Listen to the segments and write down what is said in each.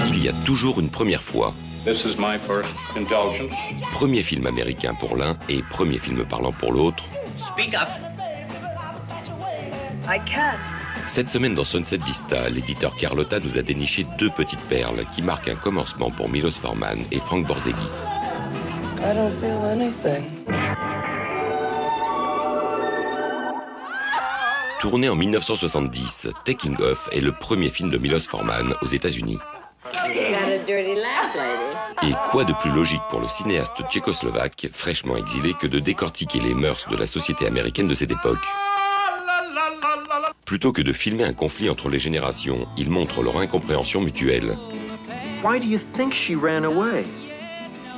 Il y a toujours une première fois. This is my first indulgence. Premier film américain pour l'un et premier film parlant pour l'autre. Speak up. I can't. Cette semaine dans Sunset Vista, l'éditeur Carlotta nous a déniché deux petites perles qui marquent un commencement pour Milos Forman et Frank Borzaghi. I don't feel anything. Tourné en 1970, Taking Off est le premier film de Milos Forman aux États-Unis. Et quoi de plus logique pour le cinéaste tchécoslovaque, fraîchement exilé, que de décortiquer les mœurs de la société américaine de cette époque. Plutôt que de filmer un conflit entre les générations, il montre leur incompréhension mutuelle. Why do you think she ran away?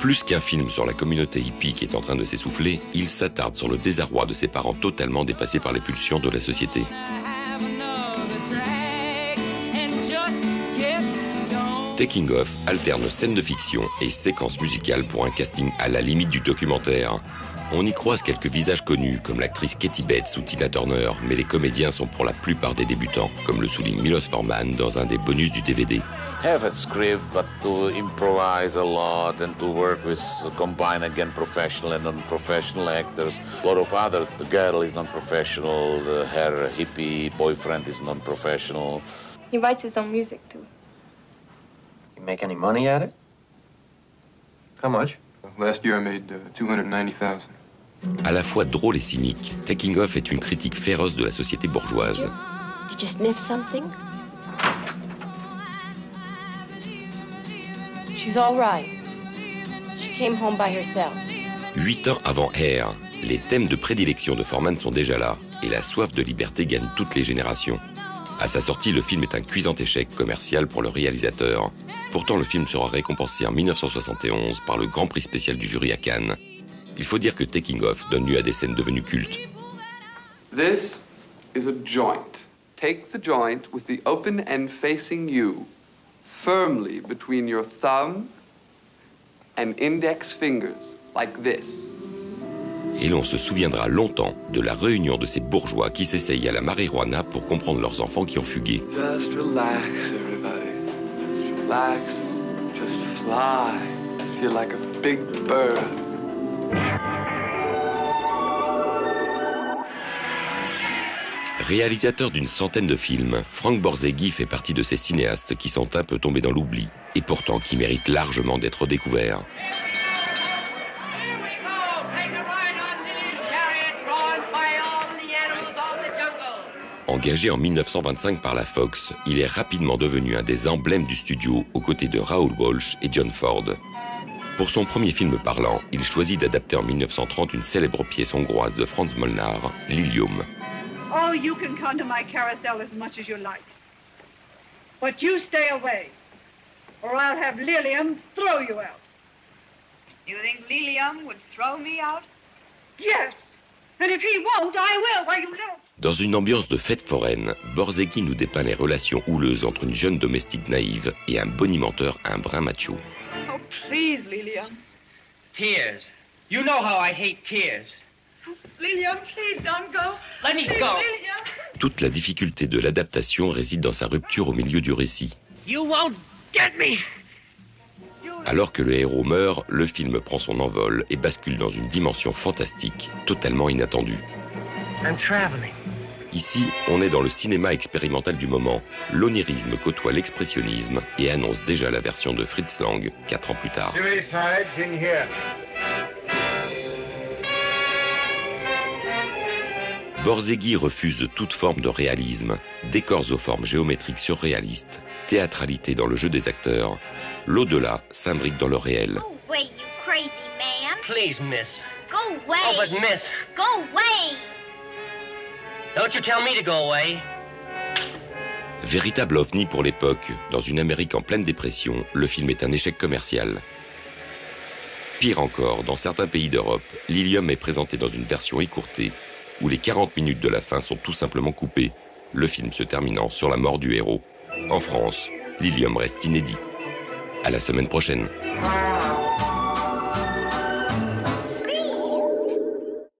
Plus qu'un film sur la communauté hippie qui est en train de s'essouffler, il s'attarde sur le désarroi de ses parents totalement dépassés par les pulsions de la société. Taking Off alterne scènes de fiction et séquences musicales pour un casting à la limite du documentaire. On y croise quelques visages connus, comme l'actrice Katie Bates ou Tina Turner, mais les comédiens sont pour la plupart des débutants, comme le souligne Milos Forman dans un des bonus du DVD. Have a script, but to improvise a lot and to work with, combine again professional and non-professional actors. A lot of other, the girl is non-professional, her hippie boyfriend is non-professional. He writes his own music too. You make any money at it? How much? Last year I made $290,000. À la fois drôle et cynique, Taking Off est une critique féroce de la société bourgeoise. You just sniff something? She's all right. She came home by herself. 8 ans avant Hair, les thèmes de prédilection de Forman sont déjà là, et la soif de liberté gagne toutes les générations. À sa sortie, le film est un cuisant échec commercial pour le réalisateur. Pourtant, le film sera récompensé en 1971 par le Grand Prix spécial du jury à Cannes. Il faut dire que Taking Off donne lieu à des scènes devenues cultes. This is a joint. Take the joint with the open end facing you, firmly between your thumb and index fingers, like this. Et l'on se souviendra longtemps de la réunion de ces bourgeois qui s'essayent à la marijuana pour comprendre leurs enfants qui ont fugué. Just relax, everybody. Just relax. Just fly. Feel like a big bird. Réalisateur d'une centaine de films, Frank Borzaghi fait partie de ces cinéastes qui sont un peu tombés dans l'oubli et pourtant qui méritent largement d'être découverts. Engagé en 1925 par la Fox, il est rapidement devenu un des emblèmes du studio aux côtés de Raoul Walsh et John Ford. Pour son premier film parlant, il choisit d'adapter en 1930 une célèbre pièce hongroise de Franz Molnár, Lilium. Oh, you can come to my carousel as much as you like. But you stay away, or I'll have Lilium throw you out. You think Lilium would throw me out? Yes. And if he won't, I will. Why, you don't. Dans une ambiance de fête foraine, Borzaghi nous dépeint les relations houleuses entre une jeune domestique naïve et un bonimenteur un brin macho. Oh, please, Lilium. Tears. You know how I hate tears. Lilium, please don't go. Let me Please, go. Lilium. Toute la difficulté de l'adaptation réside dans sa rupture au milieu du récit. You won't get me. Alors que le héros meurt, le film prend son envol et bascule dans une dimension fantastique, totalement inattendue. I'm traveling. Ici, on est dans le cinéma expérimental du moment. L'onirisme côtoie l'expressionnisme et annonce déjà la version de Fritz Lang 4 ans plus tard. Borzaghi refuse toute forme de réalisme, décors aux formes géométriques surréalistes, théâtralité dans le jeu des acteurs. L'au-delà s'imbrique dans le réel. Go away, you crazy man. Please, miss. Go away. Oh, but miss. Go away. Don't you tell me to go away. Véritable ovni pour l'époque, dans une Amérique en pleine dépression, le film est un échec commercial. Pire encore, dans certains pays d'Europe, Lilium est présenté dans une version écourtée, où les 40 minutes de la fin sont tout simplement coupées, le film se terminant sur la mort du héros. En France, Lilium reste inédit. À la semaine prochaine.